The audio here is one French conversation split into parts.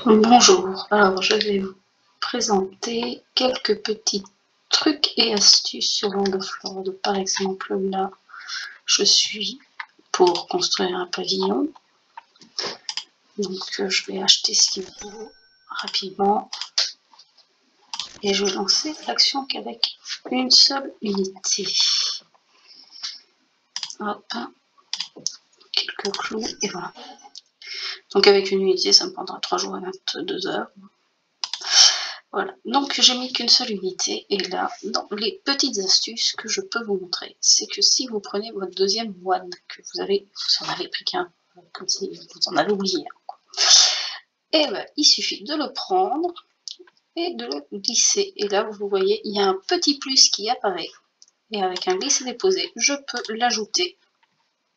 Bonjour, alors je vais vous présenter quelques petits trucs et astuces sur Longoflore. Par exemple, là, je suis pour construire un pavillon. Donc je vais acheter ce qu'il me faut rapidement. Et je vais lancer l'action qu'avec une seule unité. Hop, quelques clous et voilà. Donc avec une unité, ça me prendra 3 jours et 22 heures. Voilà, donc j'ai mis qu'une seule unité, et là, dans les petites astuces que je peux vous montrer, c'est que si vous prenez votre deuxième moine, que vous en avez pris qu'un, comme si vous en avez oublié un, quoi. Et ben, il suffit de le prendre et de le glisser, et là vous voyez, il y a un petit plus qui apparaît, et avec un glisser-déposer, je peux l'ajouter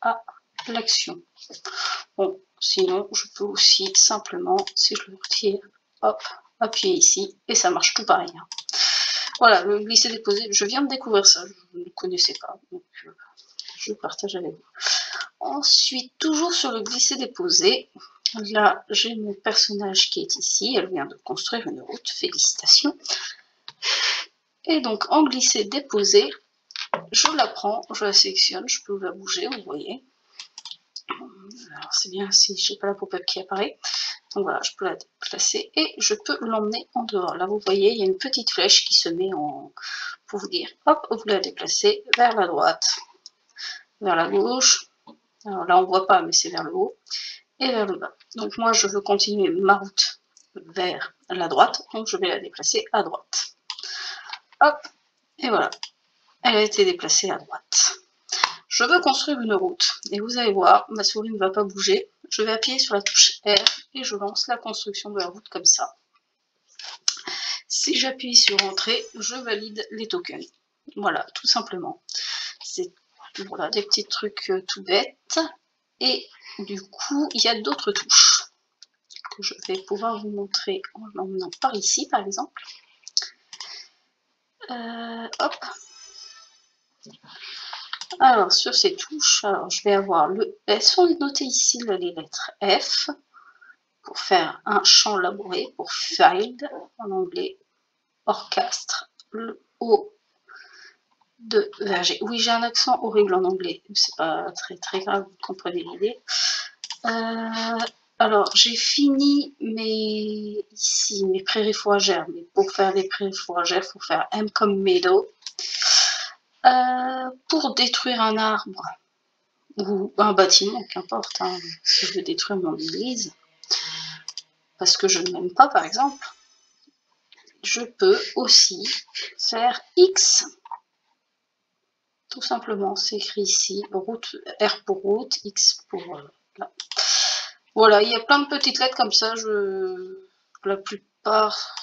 à l'action. Bon, sinon, je peux aussi simplement, si je le retire, hop, appuyer ici, et ça marche tout pareil. Voilà, le glisser-déposer, je viens de découvrir ça, je ne le connaissais pas, donc je partage avec vous. Ensuite, toujours sur le glisser-déposer, là, j'ai mon personnage qui est ici, elle vient de construire une route, félicitations. Et donc, en glisser-déposer, je la prends, je la sélectionne, je peux la bouger, vous voyez. Alors, c'est bien si je n'ai pas la pop-up qui apparaît. Donc voilà, je peux la déplacer et je peux l'emmener en dehors. Là, vous voyez, il y a une petite flèche qui se met en... pour vous dire, hop, vous la déplacez vers la droite, vers la gauche. Alors là, on ne voit pas, mais c'est vers le haut et vers le bas. Donc moi, je veux continuer ma route vers la droite, donc je vais la déplacer à droite. Hop, et voilà, elle a été déplacée à droite. Je veux construire une route, et vous allez voir, ma souris ne va pas bouger. Je vais appuyer sur la touche R et je lance la construction de la route comme ça. Si j'appuie sur Entrée, je valide les tokens. Voilà, tout simplement. C'est voilà, des petits trucs tout bêtes. Et du coup, il y a d'autres touches que je vais pouvoir vous montrer en l'emmenant par ici, par exemple. Hop. Alors, sur ces touches, alors, je vais avoir elles sont notées ici, là, les lettres F, pour faire un champ labouré, pour Field en anglais, Orchestre, le O de verger. Oui, j'ai un accent horrible en anglais, c'est pas très grave, vous comprenez l'idée. Alors, j'ai fini ici mes prairies fourragères, mais pour faire les prairies fourragères, il faut faire M comme meadow. Pour détruire un arbre ou un bâtiment, qu'importe, hein, si je veux détruire mon église, parce que je ne m'aime pas, par exemple, je peux aussi faire X. Tout simplement, c'est écrit ici, route, R pour route, X pour... là. Voilà, il y a plein de petites lettres comme ça, la plupart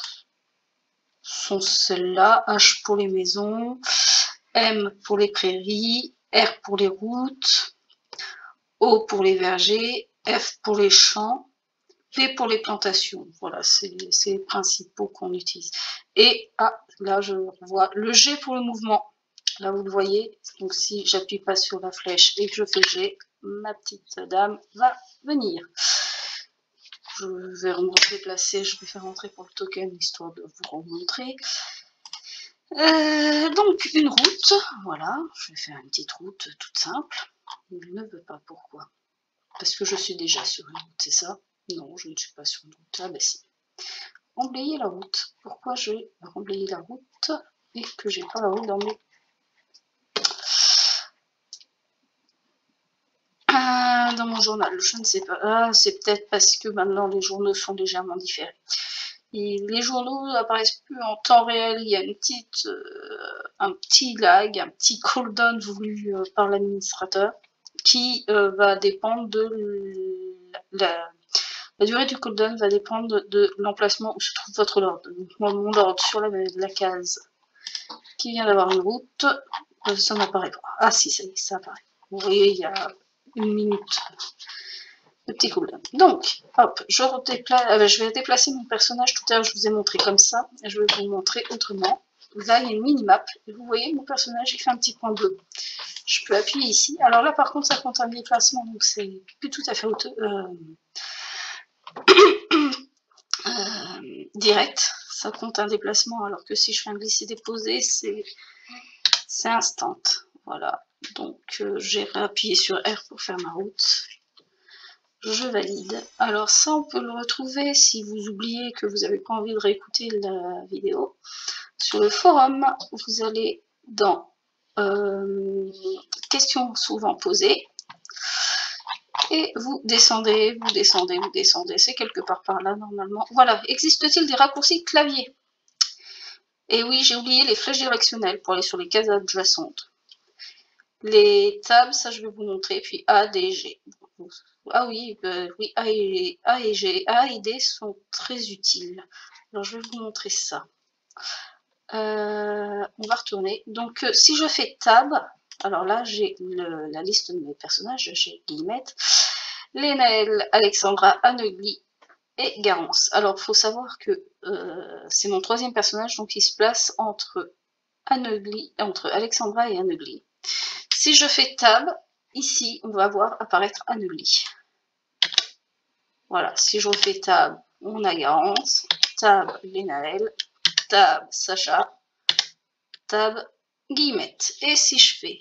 sont celles-là, H pour les maisons, M pour les prairies, R pour les routes, O pour les vergers, F pour les champs, P pour les plantations. Voilà, c'est les principaux qu'on utilise. Et là je vois le G pour le mouvement. Là vous le voyez, donc si j'appuie pas sur la flèche et que je fais G, ma petite dame va venir. Je vais me déplacer, je vais faire entrer pour le token histoire de vous remontrer. Donc une route, voilà, je vais faire une petite route toute simple. Il ne veut pas, pourquoi? Parce que je suis déjà sur une route, c'est ça? Non, je ne suis pas sur une route, ah ben si. Emblayer la route, pourquoi je vais emblayer la route et que j'ai pas la route dans mes... Dans mon journal, je ne sais pas, c'est peut-être parce que maintenant les journaux sont légèrement différés. Et les journaux n'apparaissent plus en temps réel, il y a un petit lag, un petit cooldown voulu par l'administrateur qui va dépendre de la durée du cooldown va dépendre de l'emplacement où se trouve votre ordre. Donc moi, mon ordre sur la case qui vient d'avoir une route, ça n'apparaît pas. Ah si, ça y est, ça apparaît. Vous voyez, il y a une minute de petit cooldown. Donc, hop, je vais déplacer mon personnage. Tout à l'heure, je vous ai montré comme ça. Et je vais vous montrer autrement. Là, il y a une mini-map. Et vous voyez, mon personnage, il fait un petit point bleu. Je peux appuyer ici. Alors là, par contre, ça compte un déplacement. Donc, c'est plus tout à fait direct, ça compte un déplacement, alors que si je fais un glisser-déposer, c'est instant. Voilà, donc j'ai réappuyé sur R pour faire ma route. Je valide. Alors ça, on peut le retrouver si vous oubliez que vous n'avez pas envie de réécouter la vidéo. Sur le forum, vous allez dans questions souvent posées. Et vous descendez, vous descendez, vous descendez. C'est quelque part par là, normalement. Voilà. Existe-t-il des raccourcis clavier? Et oui, j'ai oublié les flèches directionnelles pour aller sur les cases adjacentes. Les tabs, ça je vais vous montrer. Puis A, D, G. Ah oui, oui, A et G, A et D sont très utiles. Alors je vais vous montrer ça. On va retourner. Donc si je fais tab, alors là j'ai la liste de mes personnages, j'ai Guillemette, Lénaël, Alexandra, Annegly et Garance. Alors il faut savoir que c'est mon troisième personnage, donc il se place entre Alexandra et Annegly. Si je fais tab, ici on va voir apparaître Annegly. Voilà, si je refais tab, on a Garance, tab Lénaël, tab Sacha, tab Guillemette. Et si je fais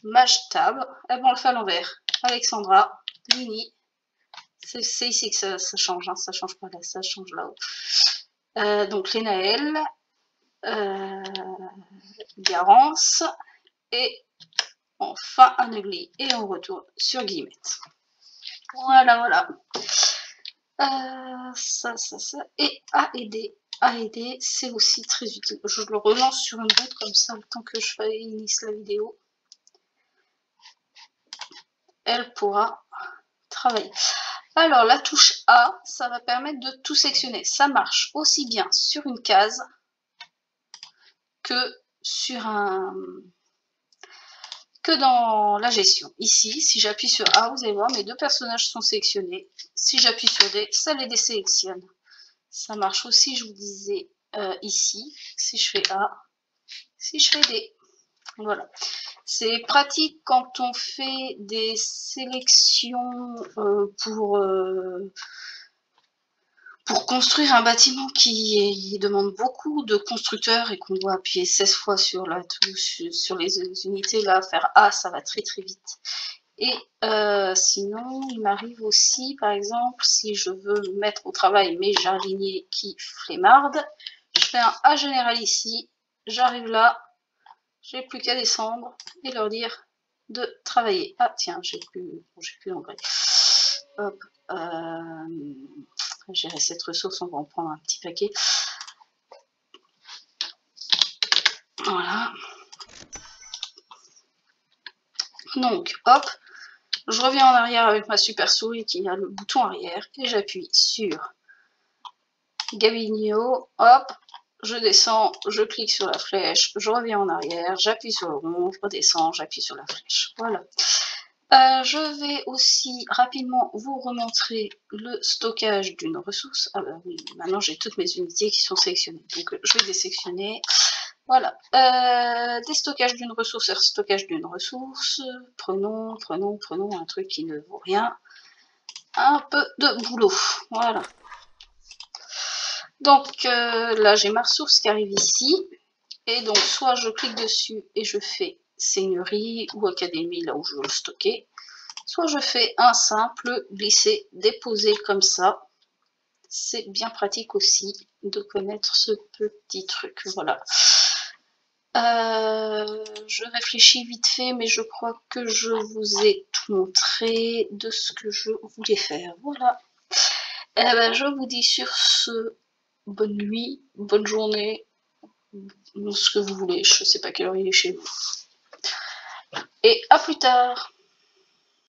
maj tab, eh ben on le fait à l'envers. Alexandra, Lini, c'est ici que ça change, hein, ça change pas là, ça change là-haut. Donc Lénaël, Garance, et enfin Annegly. Et on retourne sur Guillemette. Voilà, voilà. Ça. Et A et D. A et D, c'est aussi très utile. Je le relance sur une route comme ça, le temps que je finisse la vidéo. Elle pourra travailler. Alors, la touche A, ça va permettre de tout sectionner. Ça marche aussi bien sur une case que sur que dans la gestion. Ici, si j'appuie sur A, vous allez voir, mes deux personnages sont sélectionnés. Si j'appuie sur D, ça les désélectionne. Ça marche aussi, je vous disais, ici, si je fais A, si je fais D. Voilà. C'est pratique quand on fait des sélections pour construire un bâtiment qui demande beaucoup de constructeurs et qu'on doit appuyer 16 fois sur la touche, sur les unités, là, faire A, ça va très très vite. Et sinon, il m'arrive aussi, par exemple, si je veux mettre au travail mes jardiniers qui flémardent, je fais un A général ici, j'arrive là, j'ai plus qu'à descendre et leur dire de travailler. Ah tiens, j'ai plus d'engrais. Hop, gérer cette ressource, on va en prendre un petit paquet. Voilà. Donc, hop, je reviens en arrière avec ma super souris qui a le bouton arrière et j'appuie sur Gabinio, hop, je descends, je clique sur la flèche, je reviens en arrière, j'appuie sur le rond, je redescends, j'appuie sur la flèche. Voilà. Je vais aussi rapidement vous remontrer le stockage d'une ressource. Ah bah oui, maintenant j'ai toutes mes unités qui sont sélectionnées. Donc je vais désélectionner. Voilà. Déstockage d'une ressource et stockage d'une ressource. Prenons un truc qui ne vaut rien. Un peu de boulot. Voilà. Donc là j'ai ma ressource qui arrive ici. Et donc soit je clique dessus et je fais Seigneurie ou Académie, là où je veux le stocker. Soit je fais un simple glisser, déposer comme ça. C'est bien pratique aussi de connaître ce petit truc. Voilà. Je réfléchis vite fait, mais je crois que je vous ai tout montré de ce que je voulais faire. Voilà. Et ben, je vous dis sur ce, bonne nuit, bonne journée, ce que vous voulez. Je ne sais pas quelle heure il est chez vous. Et à plus tard.